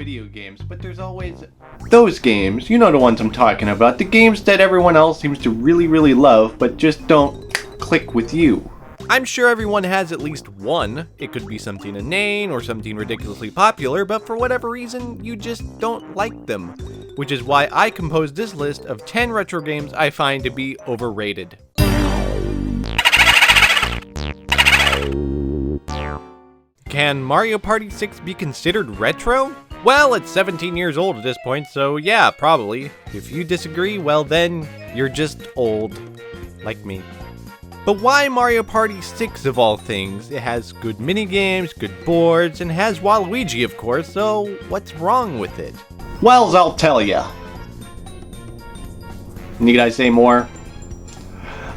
video games, but there's always those games, you know the ones I'm talking about, the games that everyone else seems to really love, but just don't click with you. I'm sure everyone has at least one. It could be something inane or something ridiculously popular, but for whatever reason, you just don't like them. Which is why I composed this list of 10 retro games I find to be overrated. Can Mario Party 6 be considered retro? Well, it's 17 years old at this point, so yeah, probably. If you disagree, well then, you're just old. Like me. But why Mario Party 6 of all things? It has good minigames, good boards, and has Waluigi of course, so what's wrong with it? Well, I'll tell ya. Need I say more?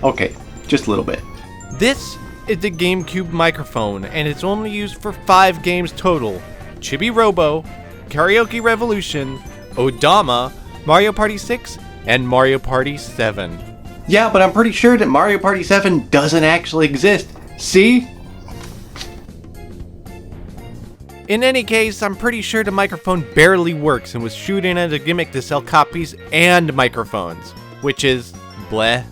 Okay, just a little bit. This is the GameCube microphone, and it's only used for 5 games total. Chibi Robo, Karaoke Revolution, Odama, Mario Party 6, and Mario Party 7. Yeah, but I'm pretty sure that Mario Party 7 doesn't actually exist. See? In any case, I'm pretty sure the microphone barely works and was shooting as a gimmick to sell copies and microphones, which is bleh.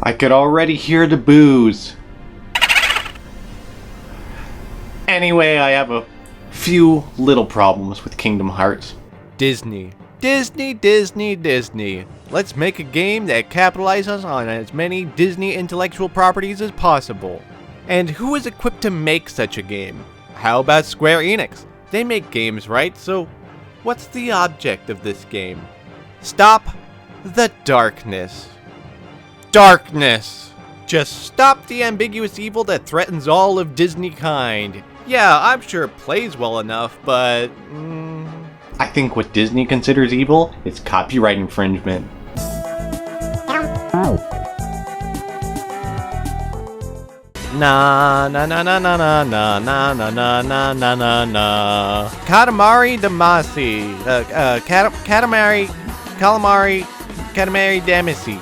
I could already hear the boos. Anyway, I have a few little problems with Kingdom Hearts. Disney. Disney. Let's make a game that capitalizes on as many Disney intellectual properties as possible. And who is equipped to make such a game? How about Square Enix? They make games, right? So what's the object of this game? Stop the darkness. Darkness! Just stop the ambiguous evil that threatens all of Disney kind. Yeah, I'm sure it plays well enough, but... I think what Disney considers evil is copyright infringement. Na na na na na na na na na na na na na na. Katamari Damacy. Katamari Damacy.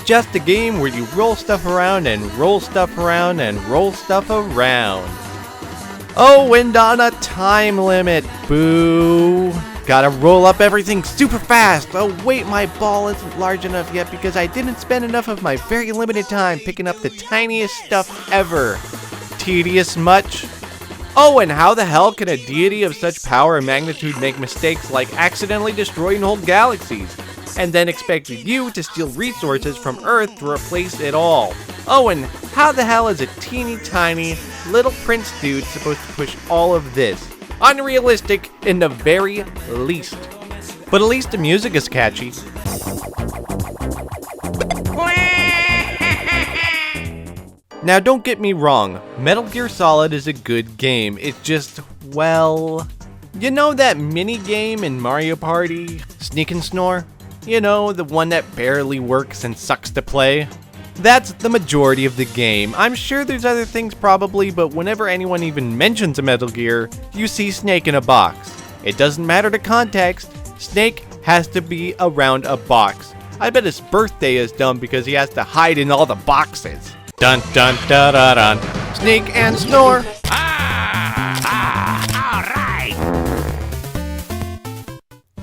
Just a game where you roll stuff around and roll stuff around and roll stuff around. Oh, and on a time limit. Boo. Gotta roll up everything super fast. Oh wait, my ball isn't large enough yet because I didn't spend enough of my very limited time picking up the tiniest stuff ever. Tedious much? Oh, and how the hell can a deity of such power and magnitude make mistakes like accidentally destroying whole galaxies? And then expected you to steal resources from Earth to replace it all. Oh, and how the hell is a teeny tiny little prince dude supposed to push all of this? Unrealistic in the very least. But at least the music is catchy. Now don't get me wrong, Metal Gear Solid is a good game, it's just, well... You know that mini game in Mario Party, Sneak and Snore? You know, the one that barely works and sucks to play? That's the majority of the game. I'm sure there's other things probably, but whenever anyone even mentions a Metal Gear, you see Snake in a box. It doesn't matter the context, Snake has to be around a box. I bet his birthday is dumb because he has to hide in all the boxes. Dun dun da da dun. Sneak and Snore.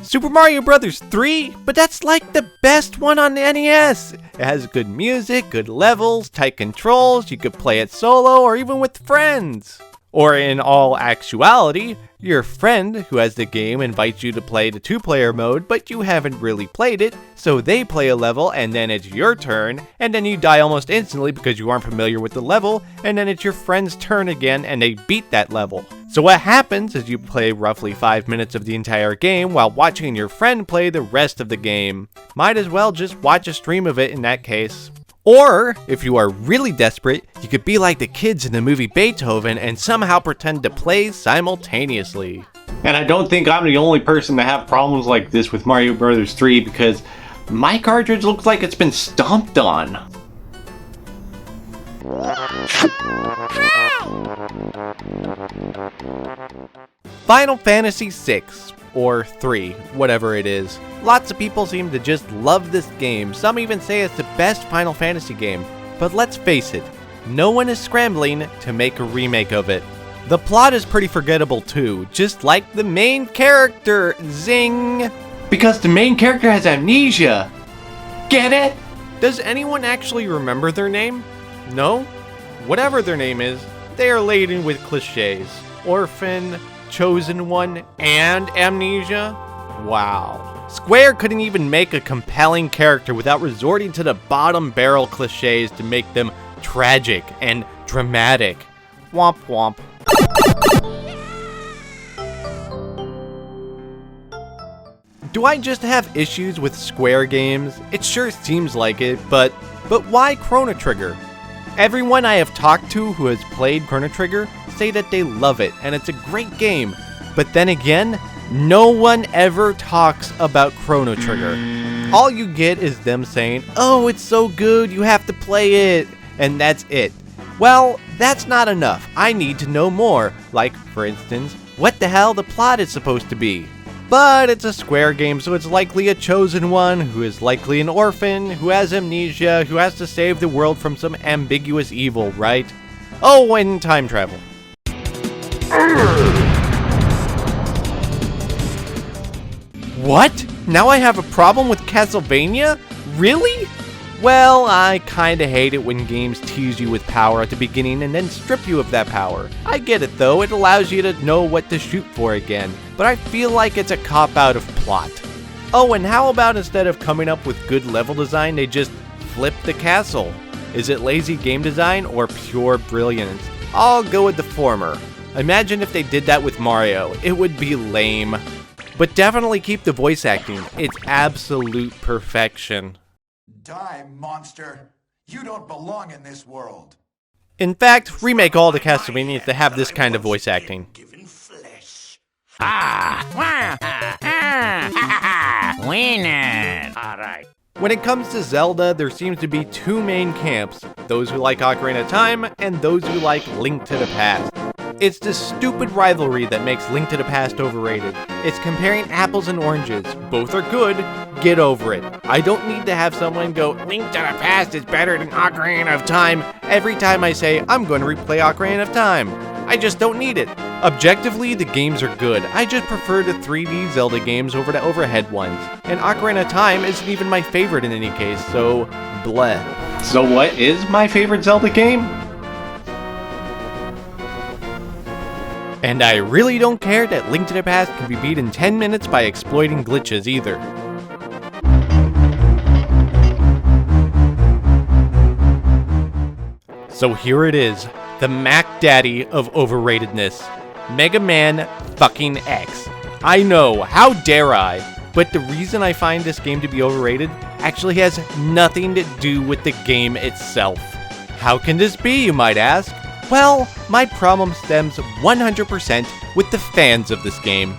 Super Mario Bros. 3? But that's like the best one on the NES! It has good music, good levels, tight controls, you could play it solo or even with friends! Or in all actuality, your friend who has the game invites you to play the 2-player mode, but you haven't really played it, so they play a level and then it's your turn, and then you die almost instantly because you aren't familiar with the level, and then it's your friend's turn again and they beat that level. So what happens is you play roughly 5 minutes of the entire game while watching your friend play the rest of the game. Might as well just watch a stream of it in that case. Or, if you are really desperate, you could be like the kids in the movie Beethoven and somehow pretend to play simultaneously. And I don't think I'm the only person to have problems like this with Mario Bros. 3 because my cartridge looks like it's been stomped on. Final Fantasy VI, or 3, whatever it is. Lots of people seem to just love this game. Some even say it's the best Final Fantasy game. But let's face it, no one is scrambling to make a remake of it. The plot is pretty forgettable too, just like the main character, zing! Because the main character has amnesia! Get it? Does anyone actually remember their name? No? Whatever their name is, they are laden with cliches. Orphan, chosen one, and amnesia? Wow. Square couldn't even make a compelling character without resorting to the bottom barrel cliches to make them tragic and dramatic. Womp womp. Do I just have issues with Square games? It sure seems like it, but why Chrono Trigger? Everyone I have talked to who has played Chrono Trigger say that they love it and it's a great game. But then again, no one ever talks about Chrono Trigger. All you get is them saying, "Oh, it's so good, you have to play it," and that's it. Well, that's not enough. I need to know more, like, for instance, what the hell the plot is supposed to be. But it's a Square game, so it's likely a chosen one, who is likely an orphan, who has amnesia, who has to save the world from some ambiguous evil, right? Oh, and time travel. What? Now I have a problem with Castlevania? Really? Well, I kinda hate it when games tease you with power at the beginning and then strip you of that power. I get it though, it allows you to know what to shoot for again, but I feel like it's a cop-out of plot. Oh, and how about instead of coming up with good level design, they just flip the castle? Is it lazy game design or pure brilliance? I'll go with the former. Imagine if they did that with Mario, it would be lame. But definitely keep the voice acting, it's absolute perfection. Die, monster! You don't belong in this world. In fact, remake all the Castlevanias to have this kind of voice acting. Winner! Alright. When it comes to Zelda, there seems to be two main camps, those who like Ocarina of Time and those who like Link to the Past. It's this stupid rivalry that makes Link to the Past overrated. It's comparing apples and oranges. Both are good. Get over it. I don't need to have someone go, "Link to the Past is better than Ocarina of Time," every time I say, I'm going to replay Ocarina of Time. I just don't need it. Objectively, the games are good. I just prefer the 3D Zelda games over the overhead ones. And Ocarina of Time isn't even my favorite in any case, so bleh. So what is my favorite Zelda game? And I really don't care that Link to the Past can be beat in 10 minutes by exploiting glitches either. So here it is, the Mac Daddy of overratedness, Mega Man fucking X. I know, how dare I? But the reason I find this game to be overrated actually has nothing to do with the game itself. How can this be, you might ask? Well, my problem stems 100% with the fans of this game.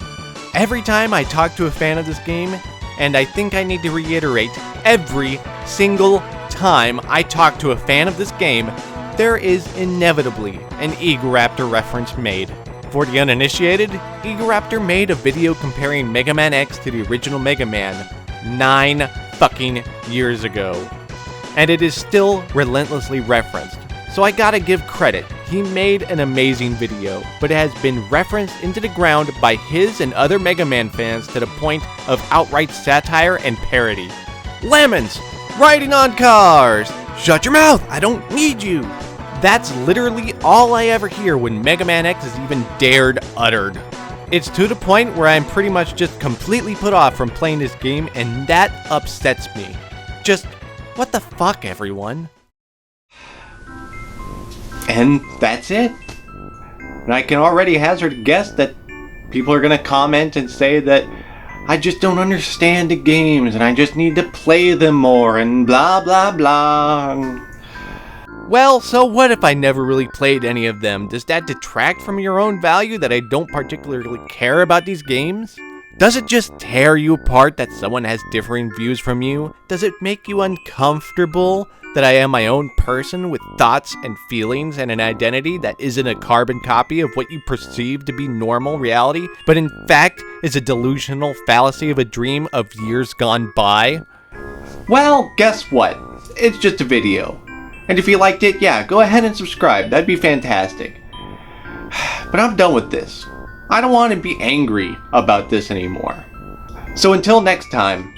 Every time I talk to a fan of this game, and I think I need to reiterate, every single time I talk to a fan of this game, there is inevitably an Egoraptor reference made. For the uninitiated, Egoraptor made a video comparing Mega Man X to the original Mega Man 9 fucking years ago. And it is still relentlessly referenced. So I gotta give credit, he made an amazing video, but it has been referenced into the ground by his and other Mega Man fans to the point of outright satire and parody. Lemons! Riding on cars! Shut your mouth! I don't need you! That's literally all I ever hear when Mega Man X is even dared uttered. It's to the point where I'm pretty much just completely put off from playing this game, and that upsets me. Just, what the fuck, everyone? And that's it. And I can already hazard a guess that people are going to comment and say that I just don't understand the games and I just need to play them more and blah blah blah. Well, so what if I never really played any of them? Does that detract from your own value that I don't particularly care about these games? Does it just tear you apart that someone has differing views from you? Does it make you uncomfortable that I am my own person with thoughts and feelings and an identity that isn't a carbon copy of what you perceive to be normal reality, but in fact is a delusional fallacy of a dream of years gone by? Well, guess what? It's just a video. And if you liked it, yeah, go ahead and subscribe. That'd be fantastic. But I'm done with this. I don't want to be angry about this anymore. So until next time.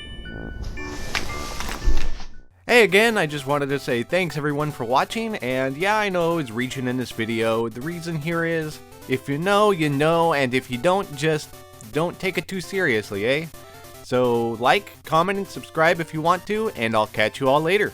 Hey again, I just wanted to say thanks everyone for watching, and yeah, I know it's reaching in this video. The reason here is, if you know, you know, and if you don't, just don't take it too seriously, eh? So like, comment, and subscribe if you want to, and I'll catch you all later.